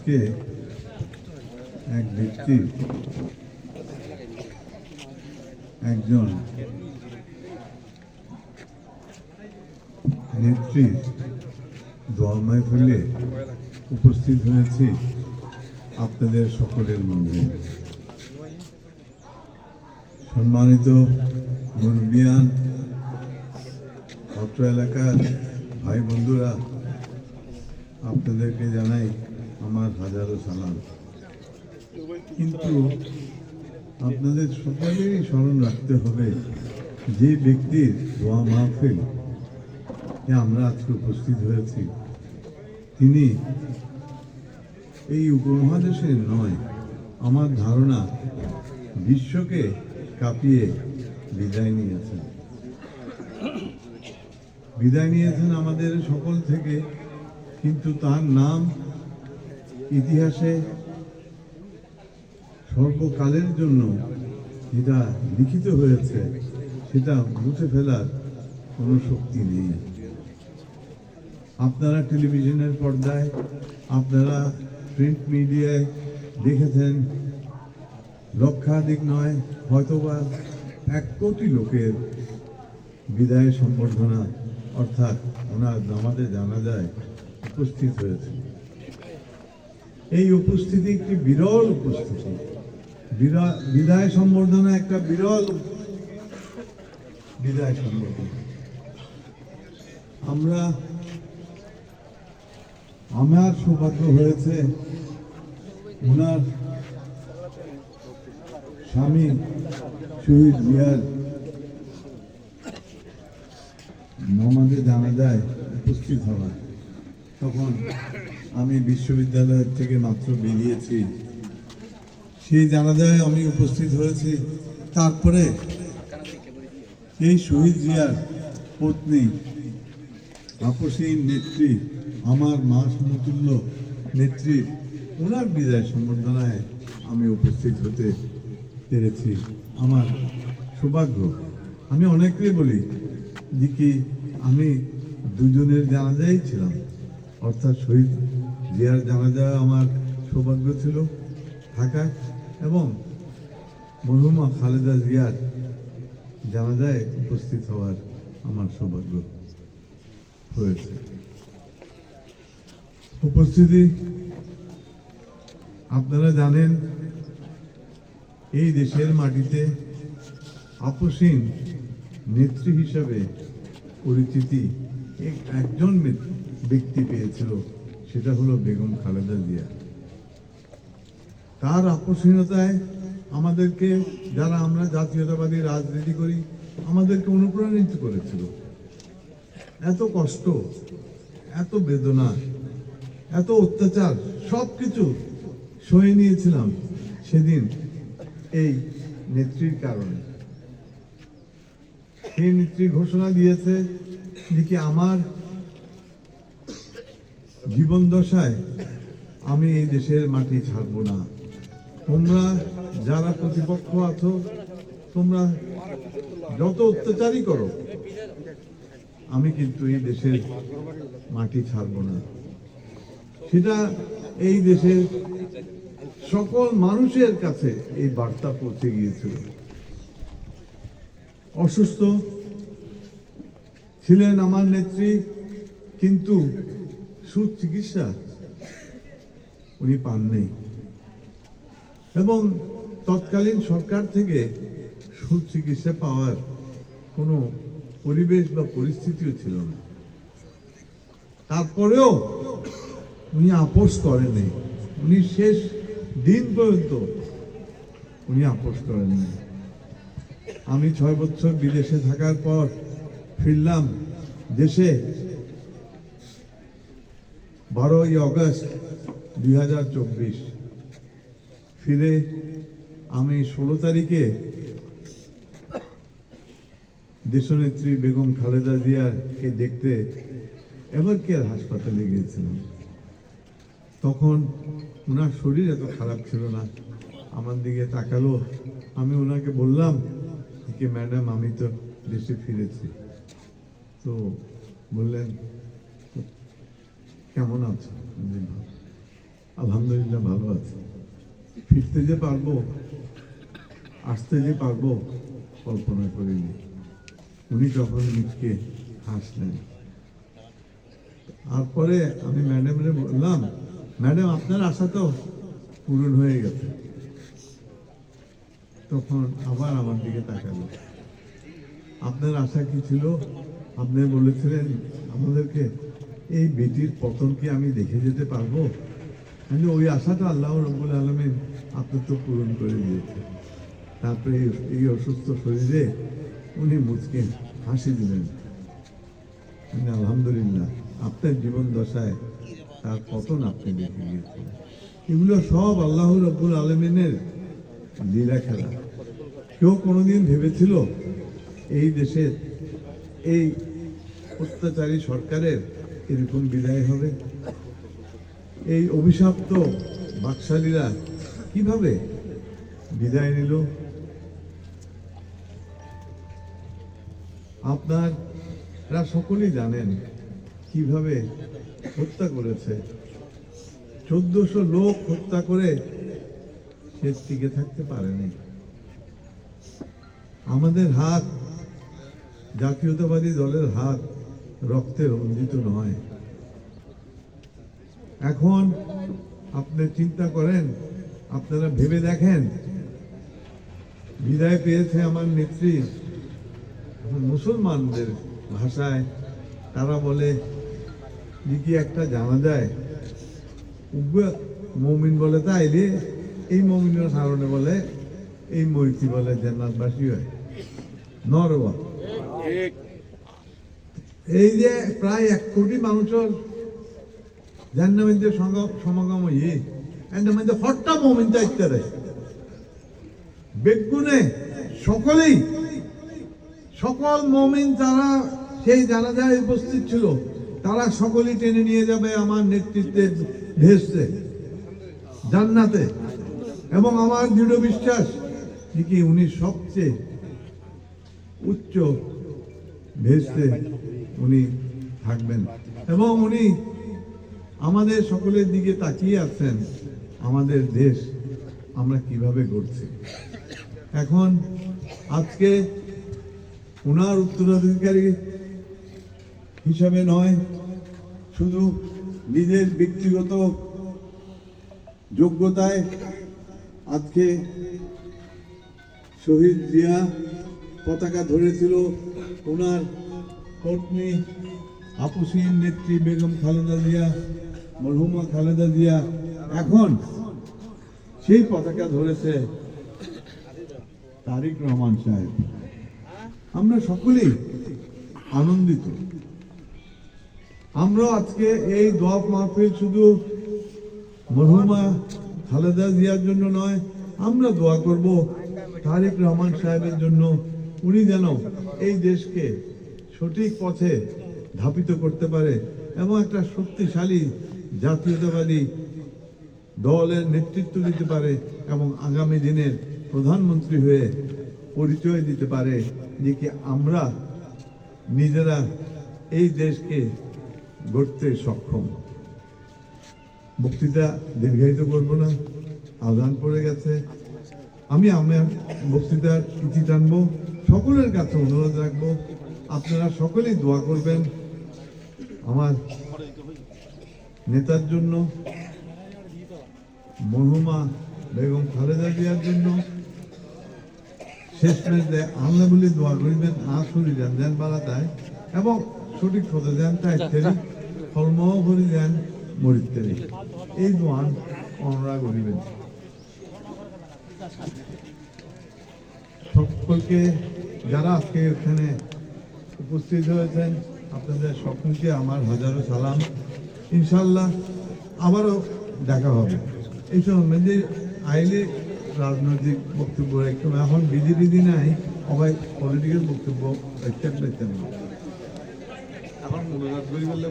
আজকে এক ব্যক্তি একজন নেত্রী দোয়া মাহফিলে উপস্থিত হয়েছি আপনাদের সকলের মধ্যে। সম্মানিত মুরব্বিয়ান, অত্র এলাকার ভাই বন্ধুরা, আপনাদেরকে জানাই আমার হাজারো সালাম। কিন্তু আপনাদের সকলেরই স্মরণ রাখতে হবে যে ব্যক্তির দোয়া মাহফিল আমরা আজকে উপস্থিত হয়েছি, তিনি এই উপমহাদেশের নয়, আমার ধারণা বিশ্বকে কাঁপিয়ে বিদায় নিয়েছেন আমাদের সকল থেকে। কিন্তু তার নাম ইতিহাসে সর্বকালের জন্য যেটা লিখিত হয়েছে সেটা মুছে ফেলার কোনো শক্তি নেই। আপনারা টেলিভিশনের পর্দায়, আপনারা প্রিন্ট মিডিয়ায় দেখেছেন, লক্ষাধিক নয় হয়তোবা 1 কোটি লোকের বিদায় সম্বর্ধনা অর্থাৎ ওনার নামাজে জানাজায় উপস্থিত হয়েছে। এই উপস্থিতি একটি বিরল উপস্থিতি, বিদায় সম্বর্ধনা একটা বিরল বিদায় সম্বর্ধনা। আমার সৌভাগ্য হয়েছে ওনার স্বামী শহীদ জিয়ার নামাজে জানাজায় উপস্থিত হওয়ার। তখন আমি বিশ্ববিদ্যালয় থেকে মাত্র বেরিয়েছি, সেই জানাজায় আমি উপস্থিত হয়েছি। তারপরে এই শহীদ জিয়ার পত্নী, আপসী নেত্রী, আমার মা সমতুল্য নেত্রী, ওনার বিদায় সম্বর্ধনায় আমি উপস্থিত হতে পেরেছি। আমার সৌভাগ্য। আমি অনেকেই বলি যে কি আমি দুজনের জানাজাই ছিলাম, অর্থাৎ শহীদ জিয়ার জানাজা আমার সৌভাগ্য ছিল থাকা, এবং মরহুমা খালেদা জিয়ার জানাজায় উপস্থিত হওয়ার আমার সৌভাগ্য হয়েছে। উপস্থিতি আপনারা জানেন, এই দেশের মাটিতে আপসীন নেত্রী হিসাবে পরিচিতি একজন ব্যক্তি পেয়েছিল, সেটা হলো বেগম খালেদা জিয়া। তার আপসীনতায় আমাদেরকে, যারা আমরা জাতীয়তাবাদী রাজনীতি করি, আমাদেরকে অনুপ্রাণিত করেছিল। এত কষ্ট, এত বেদনা, এত অত্যাচার সবকিছু সয়ে নিয়েছিলাম সেদিন এই নেত্রীর কারণে। সেই নেত্রী ঘোষণা দিয়েছে যে কি আমার জীবন দশায় আমি এই দেশের মাটি ছাড়ব না। তোমরা যারা প্রতিপক্ষ আছো, তোমরা যত অত্যাচারই করো, আমি কিন্তু এই দেশের মাটি ছাড়ব না। সেটা এই দেশের সকল মানুষের কাছে এই বার্তা পৌঁছে গিয়েছিল। অসুস্থ ছিলেন আমার নেত্রী, কিন্তু সুচিকিৎসা উনি পাননি, এবং তৎকালীন সরকার থেকে সুচিকিৎসা পাওয়ার কোনো পরিবেশ বা পরিস্থিতিও ছিল না। তারপরেও উনি আপোষ করেননি, উনি শেষ দিন পর্যন্ত উনি আপোষ করেননি। আমি 6 বছর বিদেশে থাকার পর ফিরলাম দেশে 12ই আগস্ট 2024। ফিরে আমি 16 তারিখে দেশনেত্রী বেগম খালেদা জিয়াকে দেখতে এভারকেয়ার হাসপাতালে গিয়েছিলাম। তখন ওনার শরীর এত খারাপ ছিল না, আমার দিকে তাকালো। আমি ওনাকে বললাম যে ম্যাডাম, আমি তো দেশে ফিরেছি। তো বললেন কেমন আছো? আলহামদুলিল্লাহ ভালো আছে। ফিরতে যে পারবো, আসতে যে পারবো, কল্পনা করিনি। উনি তখন মুচকে হাসলেন। তারপরে আমি ম্যাডামরে বললাম, ম্যাডাম আপনার আশা তো পূরণ হয়ে গেছে। তখন আবার আমার দিকে তাকালো। আপনার আশা কি ছিল? আপনি বলেছিলেন আমাদেরকে এই বেটির পতন কি আমি দেখে যেতে পারবো? মানে ওই আশাটা আল্লাহ রব্বুল আলামিন আপনি তো পূরণ করে দিয়েছে। তারপরে এই অসুস্থ শরীরে উনি মুচকে হাসি দিলেন। আলহামদুলিল্লাহ, আপনার জীবন দশায় তার পতন আপনি দেখে গিয়েছেন। এগুলো সব আল্লাহ রব্বুল আলামিনের লীলা খেলা। কেউ কোনোদিন ভেবেছিল এই দেশের এই অত্যাচারী সরকারের এরকম বিদায় হবে? এই অভিশপ্ত বাকশালীরা কিভাবে বিদায় নিল? আপনারা সকলেই জানেন কিভাবে হত্যা করেছে। 1400 লোক হত্যা করে সে টিকে থাকতে পারেনি। আমাদের হাত, জাতীয়তাবাদী দলের হাত রক্তে রঞ্জিত নয়। এখন আপনি চিন্তা করেন, আপনারা ভেবে দেখেন, বিদায় পেয়েছে আমার নেত্রী। মুসলমানদের ভাষায় তারা বলে যে কি একটা জানা যায়, মমিন বলে তাইলে এই মমিনের কারণে বলে এই মৈত্রী বলে জান্নাতবাসী হয় নরবা। এই যে প্রায় 1 কোটি মানুষের জান্নাতের সমাগম হয়ে এর মধ্যে হট্টা মমিন চাইতে রে বেগুনে সকল মমিন যারা সেই জানাজায় উপস্থিত ছিল তারা সকলেই টেনে নিয়ে যাবে আমার নেতৃত্বের ভেস্তে জান্নাতে। এবং আমার দৃঢ় বিশ্বাস যে কি উনি সবচেয়ে উচ্চ ভেস্তে উনি থাকবেন এবং উনি আমাদের সকলের দিকে তাকিয়ে আছেন আমাদের দেশ আমরা কিভাবে গড়ছি। এখন আজকে উনার উত্তরাধিকারী হিসাবে নয়, শুধু নিজের ব্যক্তিগত যোগ্যতায় আজকে শহীদ জিয়া পতাকা ধরেছিল, ওনার পত্নী আপসীন নেত্রী বেগম খালেদা জিয়া, মরহুমা খালেদা জিয়া এখন সেই পতাকা ধরেছে তারেক রহমান সাহেব। আমরা সকলেই আনন্দিত। আমরা আজকে এই দোয়া মাহফিল শুধু মরহুমা খালেদা জিয়ার জন্য নয়, আমরা দোয়া করব তারেক রহমান সাহেবের জন্য। উনি যেন এই দেশকে সঠিক পথে ধাপিত করতে পারে এবং একটা শক্তিশালী জাতীয়তাবাদী দলের নেতৃত্ব দিতে পারে এবং আগামী দিনের প্রধানমন্ত্রী হয়ে পরিচয় দিতে পারে যে কি আমরা নিজেরা এই দেশকে গড়তে সক্ষম। বক্তৃতা দীর্ঘায়িত করব না, আজান পড়ে গেছে। আমি আমার বক্তৃতার ইতি টানবো। সকলের কাছে অনুরোধ রাখবো, আপনারা সকলেই দোয়া করবেন আমার নেতার জন্য, মরহুমা বেগম খালেদা জিয়ার জন্য। শেষমেশ আল্লাহ বলে দোয়া করিবেন আসরি যান দেন বালা তাই এবং সঠিক পথে দেন তাই ফলমও করি দেন মরিতে। এই দোয়ান অনরা করিবেন। সকলকে যারা আজকে এখানে উপস্থিত হয়েছেন আপনাদের সকলকে আমার হাজারো সালাম। ইনশাল্লাহ আবারও দেখা হবে। এই সময় যে আইলে রাজনৈতিক বক্তব্য একদম এখন বিধি নাই, সবাই পলিটিক্যাল বক্তব্য পেতেন না। এখন মনোজাত করি বললে